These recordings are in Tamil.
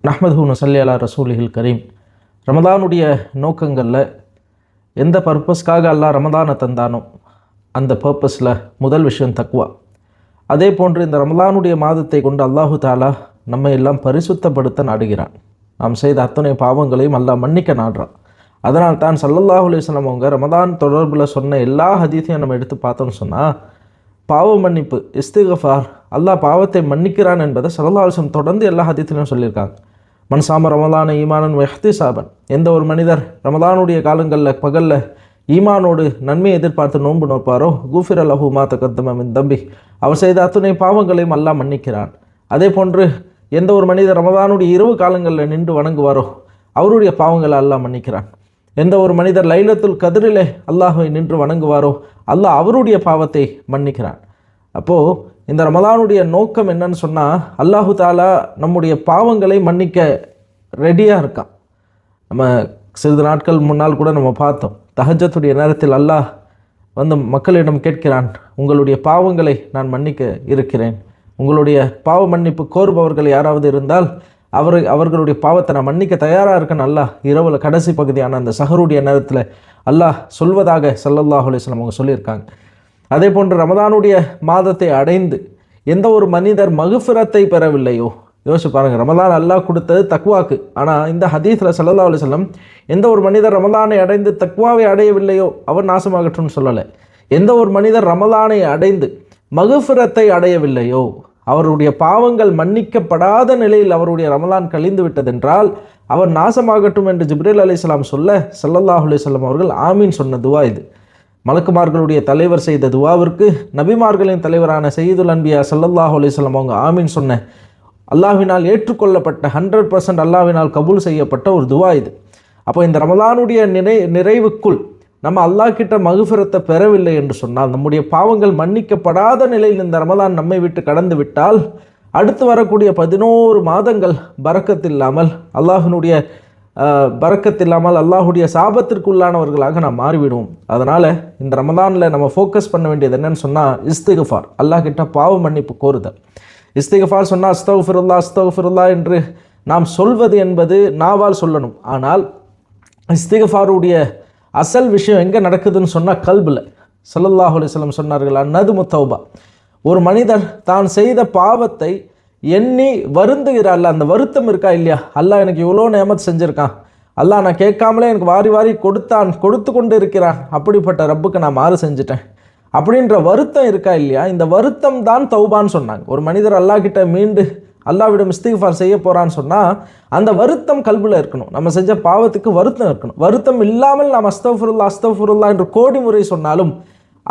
நஹ்மதுஹு நுஸல்லி அலா ரசூலிஹில் கரீம். ரமதானுடைய நோக்கங்களில் எந்த பர்பஸ்க்காக அல்லாஹ் ரமதானை தந்தானோ அந்த பர்பஸில் முதல் விஷயம் தக்வா. அதே போன்று இந்த ரமதானுடைய மாதத்தை கொண்டு அல்லாஹு தாலா நம்ம எல்லாம் பரிசுத்தப்படுத்த நாடுகிறான். நாம் செய்த அத்தனை பாவங்களையும் அல்லாஹ் மன்னிக்க நாடுறான். அதனால் தான் ஸல்லல்லாஹு அலைஹி வஸல்லம் அவங்க ரமதான் தொடர்பில் சொன்ன எல்லா ஹதீஸையும் நம்ம எடுத்து பார்த்தோம்னு சொன்னால் பாவ மன்னிப்பு, இஸ்திக்ஃபார், அல்லாஹ் பாவத்தை மன்னிக்கிறான் என்பதை ஸல்லல்லாஹு அலைஹி வஸல்லம் தொடர்ந்து எல்லா ஹதீஸிலும் சொல்லியிருக்காங்க. மன்சாம ரமலான ஈமானன் வஹ்திசாபன், எந்த ஒரு மனிதர் ரமதானுடைய காலங்களில் பகலில் ஈமானோடு நன்மையை எதிர்பார்த்து நோன்பு நோப்பாரோ குஃபிர லஹு மா தகத்தம மின் தம்பி, அவர் செய்த அத்துணை பாவங்களையும் அல்லாஹ் மன்னிக்கிறான். அதே போன்று எந்த ஒரு மனிதர் ரமதானுடைய இரவு காலங்களில் நின்று வணங்குவாரோ அவருடைய பாவங்களை அல்லாஹ் மன்னிக்கிறான். எந்த ஒரு மனிதர் லைலத்துல் கதிரிலே அல்லாஹை நின்று வணங்குவாரோ அல்லாஹ் அவருடைய பாவத்தை மன்னிக்கிறான். அப்போது இந்த ரமலானுடைய நோக்கம் என்னன்னு சொன்னால் அல்லாஹு தாலா நம்முடைய பாவங்களை மன்னிக்க ரெடியாக இருக்கான். நம்ம சிறிது நாட்கள் முன்னால் கூட நம்ம பார்த்தோம், தஹஜ்ஜத்துடைய நேரத்தில் அல்லாஹ் வந்து மக்களிடம் கேட்கிறான், உங்களுடைய பாவங்களை நான் மன்னிக்க இருக்கிறேன், உங்களுடைய பாவ மன்னிப்பு கோருபவர்கள் யாராவது இருந்தால் அவர்களுடைய பாவத்தை நான் மன்னிக்க தயாராக இருக்கேன் அல்லாஹ் இரவில் கடைசி பகுதியான அந்த சஹருடைய நேரத்தில் அல்லாஹ் சொல்வதாக ஸல்லல்லாஹு அலைஹி வஸல்லம் அவங்க சொல்லியிருக்காங்க. அதே போன்று ரமதானுடைய மாதத்தை அடைந்து எந்த ஒரு மனிதர் மகுஃபிரத்தை பெறவில்லையோ, யோசிச்சு பாருங்கள், ரமதான் அல்லாஹ் கொடுத்தது தக்வாக்கு. ஆனால் இந்த ஹதீஸில் ஸல்லல்லாஹு அலைஹி வஸல்லம் எந்த ஒரு மனிதர் ரமதானை அடைந்து தக்வாவை அடையவில்லையோ அவர் நாசமாகட்டும்னு சொல்லலை. எந்த ஒரு மனிதர் ரமதானை அடைந்து மகுஃபிரத்தை அடையவில்லையோ, அவருடைய பாவங்கள் மன்னிக்கப்படாத நிலையில் அவருடைய ரமலான் கழிந்து விட்டதென்றால் அவர் நாசமாகட்டும் என்று ஜிப்ரீல் அலைஹிஸ்ஸலாம் சொல்ல ஸல்லல்லாஹு அலைஹி வஸல்லம் அவர்கள் ஆமீன் சொன்ன துவா இது. மலக்குமார்களுடைய தலைவர் செய்த துவாவிற்கு நபிமார்களின் தலைவரான சய்யிதுல் அன்பியா ஸல்லல்லாஹு அலைஹி வஸல்லம் அவங்க ஆமீன் சொன்ன, அல்லாஹ்வினால் ஏற்றுக்கொள்ளப்பட்ட 100% அல்லாஹ்வினால் கபூல் செய்யப்பட்ட ஒரு துவா இது. அப்போ இந்த ரமலானுடைய நிறைவுக்குள் நம்ம அல்லாஹ் கிட்ட மகுஃபிரத்தை பெறவில்லை என்று சொன்னால், நம்முடைய பாவங்கள் மன்னிக்கப்படாத நிலையில் இந்த ரமலான் நம்மை விட்டு கடந்து விட்டால் அடுத்து வரக்கூடிய 11 மாதங்கள் பரக்கத்தில்லாமல் அல்லாஹினுடைய பரக்கத்தில்லாமல் அல்லாஹுடைய சாபத்திற்குள்ளானவர்களாக நாம் மாறிவிடுவோம். அதனால் இந்த ரமலானில் நம்ம ஃபோக்கஸ் பண்ண வேண்டியது என்னன்னு சொன்னால் இஸ்திக்ஃபார், அல்லாஹ் கிட்ட பாவ மன்னிப்பு கோருதல். இஸ்திக்ஃபார் சொன்னால் அஸ்தக்ஃபிருல்லாஹ் அஸ்தக்ஃபிருல்லாஹ் என்று நாம் சொல்வது என்பது நாவால் சொல்லணும். ஆனால் இஸ்திக்ஃபாருடைய அசல் விஷயம் எங்கே நடக்குதுன்னு சொன்னால் கல்பில். ஸல்லல்லாஹு அலைஹி வஸல்லம் சொன்னார்கள், அந்நதுமு தௌபா, ஒரு மனிதர் தான் செய்த பாவத்தை எண்ணி வருந்துகிறாள், அந்த வருத்தம் இருக்கா இல்லையா, அல்லாஹ் எனக்கு இவ்வளோ நேமத் செஞ்சுருக்கான், அல்லாஹ் நான் கேட்காமலே எனக்கு வாரி வாரி கொடுத்து கொண்டு இருக்கிறான், அப்படிப்பட்ட ரப்புக்கு நான் மாறு செஞ்சுட்டேன் அப்படின்ற வருத்தம் இருக்கா இல்லையா, இந்த வருத்தம் தான் தௌபான்னு சொன்னாங்க. ஒரு மனிதர் அல்லாஹ் கிட்ட மீண்டு அல்லாஹ்விடம் இஸ்திக்ஃபார் செய்ய போகிறான்னு சொன்னால் அந்த வருத்தம் கல்பில் இருக்கணும். நம்ம செஞ்ச பாவத்துக்கு வருத்தம் இருக்கணும். வருத்தம் இல்லாமல் நாம் அஸ்தக்ஃபிருல்லாஹ் என்று கோடி முறை சொன்னாலும்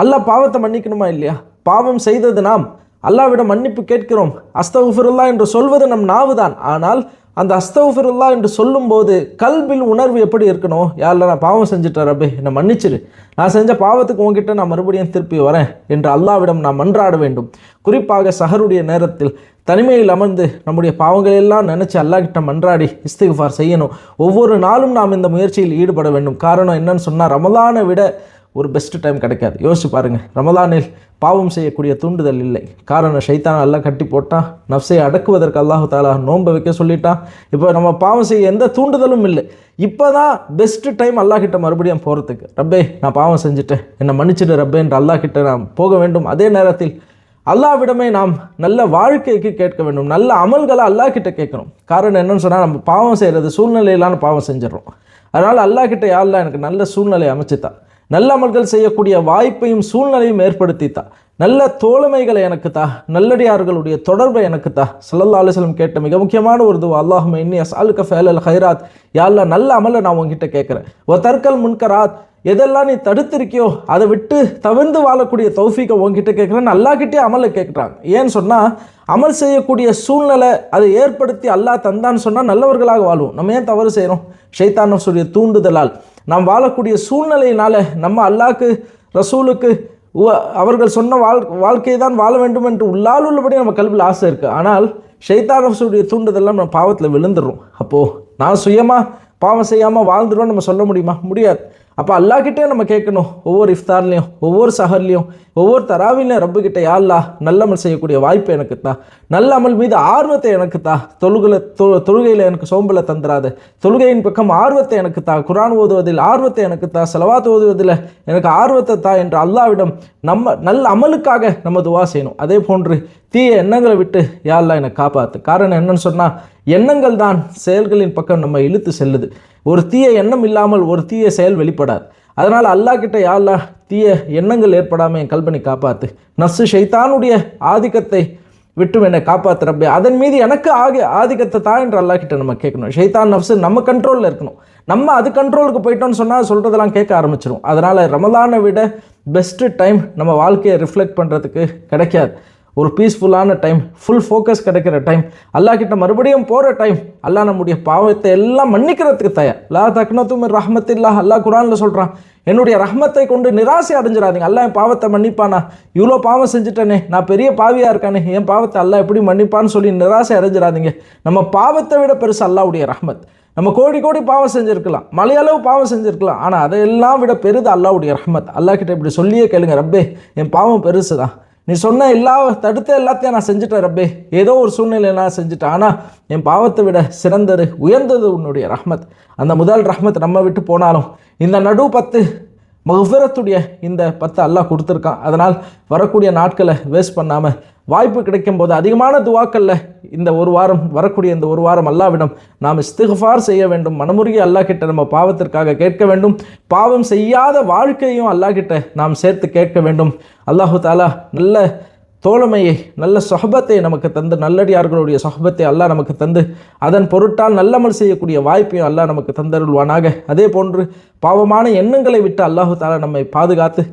அல்லாஹ் பாவத்தை மன்னிக்கணுமா இல்லையா? பாவம் செய்தது நாம், அல்லாஹ்விடம் மன்னிப்பு கேட்கிறோம். அஸ்தக்ஃபிருல்லாஹ் என்று சொல்வது நம் நாவு தான். ஆனால் அந்த அஸ்தக்ஃபிருல்லாஹ் என்று சொல்லும்போது கல்பில் உணர்வு எப்படி இருக்கணும்? யாரில் நான் பாவம் செஞ்சுட்டேன் ரப்பே என்னை மன்னிச்சிரு, நான் செஞ்ச பாவத்துக்கு உங்ககிட்ட நான் மறுபடியும் திருப்பி வரேன் என்று அல்லாஹ்விடம் நாம் மன்றாட வேண்டும். குறிப்பாக சஹருடைய நேரத்தில் தனிமையில் அமர்ந்து நம்முடைய பாவங்கள் எல்லாம் நினச்சி அல்லாஹ்கிட்ட மன்றாடி இஸ்திக்ஃபார் செய்யணும். ஒவ்வொரு நாளும் நாம் இந்த முயற்சியில் ஈடுபட வேண்டும். காரணம் என்னன்னு சொன்னால் ரமலானை விட ஒரு பெஸ்ட் டைம் கிடைக்காது. யோசிச்சு பாருங்கள், ரமலானில் பாவம் செய்யக்கூடிய தூண்டுதல் இல்லை. காரணம் ஷைத்தான் அல்லாஹ் கட்டி போட்டான், நஃப்ஸை அடக்குவதற்கு அல்லாஹு தாலா நோன்பை வைக்க சொல்லிட்டான். இப்போ நம்ம பாவம் செய்ய எந்த தூண்டுதலும் இல்லை. இப்போ தான் பெஸ்ட் டைம் அல்லாஹ் கிட்ட மறுபடியும் போகிறதுக்கு. ரப்பே நான் பாவம் செஞ்சுட்டேன், என்னை மன்னிச்சிடு ரப்பே என்று அல்லாஹ் கிட்ட நாம் போக வேண்டும். அதே நேரத்தில் அல்லாஹ்விடமே நாம் நல்ல வாழ்க்கைக்கு கேட்க வேண்டும், நல்ல அமல்களை அல்லாஹ் கிட்ட கேட்கணும். காரணம் என்னன்னு சொன்னால் நம்ம பாவம் செய்கிறது சூழ்நிலையிலான பாவம் செஞ்சிடறோம். அதனால் அல்லாஹ் கிட்ட யா அல்லாஹ் எனக்கு நல்ல சூழ்நிலை அமைச்சுத்தான், நல்ல அமல்கள் செய்யக்கூடிய வாய்ப்பையும் சூழ்நிலையும் ஏற்படுத்தித்தா, நல்ல தோழமைகளை எனக்கு தா, நல்லடியார்களுடைய தொடர்பை எனக்கு தா. ஸல்லல்லாஹு அலைஹி வஸல்லம் கேட்ட மிக முக்கியமான ஒரு துவா, அல்லாஹும்ம இன்னி அஸ்அலுக ஃபஅலல் ஹைராத், யா அல்லாஹ் நல்ல அமலை நான் உங்ககிட்ட கேட்குறேன். வ தர்கல் முன்கராத், எதெல்லாம் நீ தடுத்திருக்கியோ அதை விட்டு தவிர்ந்து வாழக்கூடிய தௌஃபீக்கை உங்ககிட்ட கேட்குறேன்னு அல்லாஹ்கிட்டே அமலை கேட்குறாங்க. ஏன்னு சொன்னால் அமல் செய்யக்கூடிய சூழ்நிலை அதை ஏற்படுத்தி அல்லாஹ் தந்தான்னு சொன்னால் நல்லவர்களாக வாழ்வோம். நம்ம ஏன் தவறு செய்கிறோம்? ஷைத்தான் நஃப்ஸுடைய தூண்டுதலால் நாம் வாழக்கூடிய சூழ்நிலையினால் நம்ம அல்லாஹ்க்கு ரசூலுக்கு அவர்கள் சொன்ன வாழ்க்கையை தான் வாழ வேண்டும் என்று உள்ளால் உள்ளபடி நம்ம கல்வியில் ஆசை இருக்குது. ஆனால் ஷைத்தான் நஃப்ஸுடைய தூண்டுதெல்லாம் நம்ம பாவத்தில் விழுந்துடுறோம். அப்போது நான் சுயமாக பாவம் செய்யாமல் வாழ்ந்துடுவோம் நம்ம சொல்ல முடியுமா? முடியாது. அப்போ அல்லாஹ்கிட்டே நம்ம கேட்கணும். ஒவ்வொரு இஃப்தார்லையும், ஒவ்வொரு சஹர்லையும், ஒவ்வொரு தராவிலையும் ரப்புக்கிட்ட, யா அல்லாஹ் நல்ல அமல் செய்யக்கூடிய வாய்ப்பு எனக்கு தா, நல்ல அமல் மீது ஆர்வத்தை எனக்கு தா, தொழுகையில் எனக்கு சோம்பலை தந்துடாது, தொழுகையின் பக்கம் ஆர்வத்தை எனக்கு தா, குர்ஆன் ஓதுவதில் ஆர்வத்தை எனக்கு தா, ஸலவாத் ஓதுவதில் எனக்கு ஆர்வத்தை தா என்று அல்லாஹ்விடம் நம்ம நல்ல அமலுக்காக நம்ம துவா செய்யணும். அதே போன்று தீய எண்ணங்களை விட்டு யா அல்லாஹ் என்னை காப்பாற்று. காரணம் என்னன்னு சொன்னால், எண்ணங்கள் தான் செயல்களின் பக்கம் நம்ம இழுத்து செல்லுது. ஒரு தீய எண்ணம் இல்லாமல் ஒரு தீய செயல் வெளிப்படாது. அதனால் அல்லாஹ் கிட்ட, யா அல்லாஹ் தீய எண்ணங்கள் ஏற்படாமல் என் கல்பனை காப்பாற்று, நஃப்ஸு ஷைத்தானுடைய ஆதிக்கத்தை விட்டும் என்னை காப்பாற்று ரப்பே, அதன் மீது எனக்கு ஆதிக்கத்தை தான் என்று அல்லாஹ் கிட்ட நம்ம கேட்கணும். ஷைத்தான் நஃப்ஸு நம்ம கண்ட்ரோலில் இருக்கணும். நம்ம அது கண்ட்ரோலுக்கு போயிட்டோம்னு சொன்னால் சொல்கிறதெல்லாம் கேட்க ஆரம்பிச்சிடும். அதனால் ரமலானை விட பெஸ்ட்டு டைம் நம்ம வாழ்க்கையை ரிஃப்ளெக்ட் பண்ணுறதுக்கு கிடைக்காது. ஒரு பீஸ்ஃபுல்லான டைம், ஃபுல் ஃபோக்கஸ் கிடைக்கிற டைம், அல்லாஹ் கிட்ட மறுபடியும் போகிற டைம், அல்லாஹ் நம்முடைய பாவத்தை எல்லாம் மன்னிக்கிறதுக்கு தயார். லா தக்னது மின் ரஹ்மத்தில்லாஹ், அல்லாஹ் குர்ஆனில் சொல்கிறான், என்னுடைய ரஹ்மத்தை கொண்டு நிராசை அடைஞ்சிடாதீங்க. அல்லாஹ் என் பாவத்தை மன்னிப்பானா, இவ்வளோ பாவம் செஞ்சுட்டேனே, நான் பெரிய பாவியாக இருக்கானே, என் பாவத்தை அல்லாஹ் எப்படி மன்னிப்பான்னு சொல்லி நிராசை அடைஞ்சிடாதீங்க. நம்ம பாவத்தை விட பெருசு அல்லாஹ்வுடைய ரஹ்மத். நம்ம கோடி கோடி பாவம் செஞ்சுருக்கலாம், மலையளவு பாவம் செஞ்சுருக்கலாம், ஆனால் அதையெல்லாம் விட பெருது அல்லாஹ்வுடைய ரஹ்மத். அல்லாஹ் கிட்ட இப்படி சொல்லியே கேளுங்க, ரப்பே என் பாவம் பெருசு தான், நீ சொன்ன தடுத்த எல்லாத்தையும் நான் செஞ்சுட்டேன் ரப்பே, ஏதோ ஒரு சூழ்நிலையை நான் செஞ்சுட்டேன், ஆனால் என் பாவத்தை விட சிறந்தது உயர்ந்தது உன்னுடைய ரஹ்மத். அந்த முதல் ரஹ்மத் நம்ம விட்டு போனாலும் இந்த நடு 10 மஃபிரத்துடைய இந்த 10 அல்லாஹ் கொடுத்துருக்கான். அதனால் வரக்கூடிய நாட்களை வேஸ்ட் பண்ணாமல் வாய்ப்பு கிடைக்கும் போது அதிகமான துவாக்களில் இந்த ஒரு வாரம், வரக்கூடிய இந்த ஒரு வாரம் அல்லாஹ்விடம் நாம் இஸ்திக்ஃபார் செய்ய வேண்டும். மனமுருகி அல்லாஹ் கிட்ட நம்ம பாவத்திற்காக கேட்க வேண்டும். பாவம் செய்யாத வாழ்க்கையும் அல்லாஹ் கிட்ட நாம் சேர்த்து கேட்க வேண்டும். அல்லாஹு தாலா நல்ல தோழமையை, நல்ல சொஹபத்தை நமக்கு தந்து, நல்லடியார்களுடைய சொஹபத்தை அல்லாஹ் நமக்கு தந்து, அதன் பொருட்டால் நல்லமல் செய்யக்கூடிய வாய்ப்பையும் அல்லாஹ் நமக்கு தந்தருள்வானாக. அதே போன்று பாவமான எண்ணங்களை விட்டு அல்லாஹு தாலா நம்மை பாதுகாத்து,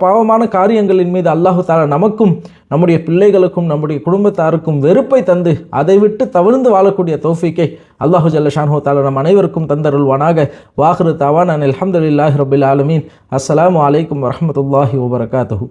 பாவமான காரியங்களின் மீது அல்லாஹு தாலா நமக்கும் நம்முடைய பிள்ளைகளுக்கும் நம்முடைய குடும்பத்தாருக்கும் வெறுப்பை தந்து அதை விட்டு தவிர்ந்து வாழக்கூடிய தௌஃபீக்கை அல்லாஹு ஜல்ல ஷான்ஹு தாலா நம் அனைவருக்கும் தந்தருள்வானாக. வாஹிரு தவானா அல்ஹம்துலில்லாஹி ரப்பில் ஆலமீன். அஸ்ஸலாமு அலைக்கும் வரஹ்மத்துல்லாஹி வபரகாத்துஹு.